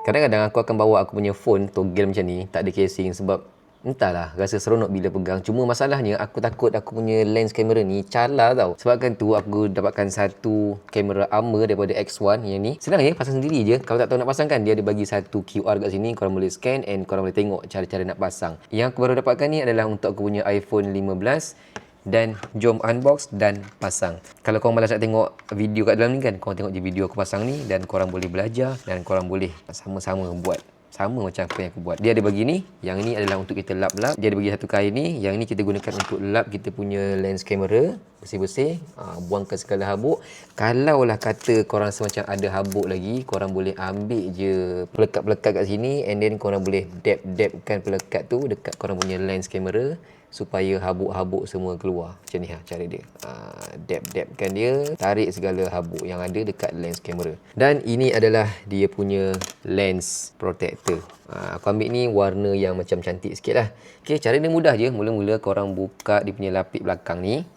Kadang-kadang aku akan bawa aku punya phone toggle macam ni, tak ada casing sebab entahlah, rasa seronok bila pegang. Cuma masalahnya aku takut aku punya lens kamera ni cala tau. Sebabkan tu aku dapatkan satu kamera Armor daripada X1 yang ni. Senang je, pasang sendiri je. Kalau tak tahu nak pasang kan, dia ada bagi satu QR kat sini, korang boleh scan and korang boleh tengok cara-cara nak pasang. Yang aku baru dapatkan ni adalah untuk aku punya iPhone 15 dan jom unbox dan pasang. Kalau korang malas nak tengok video kat dalam ni kan, korang tengok je video aku pasang ni dan korang boleh belajar dan korang boleh sama-sama buat sama macam apa yang aku buat. Dia ada bagi ni, yang ni adalah untuk kita lap-lap. Dia ada bagi satu kain ni, yang ni kita gunakan untuk lap kita punya lens kamera, bersih-bersih, buangkan segala habuk. Kalaulah kata korang rasa macam ada habuk lagi, korang boleh ambil je pelekat-pelekat kat sini and then korang boleh dab-dabkan pelekat tu dekat korang punya lens kamera supaya habuk-habuk semua keluar. Macam ni cara dia. Dab-dabkan dia, tarik segala habuk yang ada dekat lens kamera. Dan ini adalah dia punya lens protector. Aku ambil ni warna yang macam cantik sikit lah. Okay, cara dia mudah je. Mula-mula korang buka dia punya lapik belakang ni.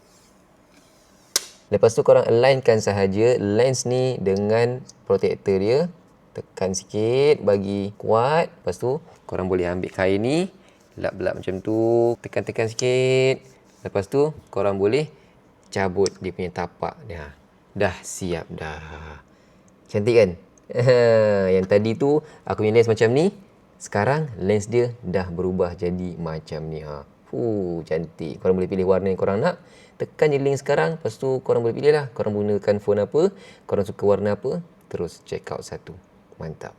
Lepas tu korang alignkan sahaja lens ni dengan protector dia. Tekan sikit, bagi kuat. Lepas tu korang boleh ambil kain ni, lap-lap macam tu, tekan-tekan sikit. Lepas tu korang boleh cabut dia punya tapak dia. Dah siap dah. Cantik kan? Yang tadi tu aku punya lens macam ni, sekarang lens dia dah berubah jadi macam ni. Cantik. Korang boleh pilih warna yang korang nak. Tekan je link sekarang, lepas tu korang boleh pilih lah korang gunakan phone apa, korang suka warna apa, terus check out satu. Mantap.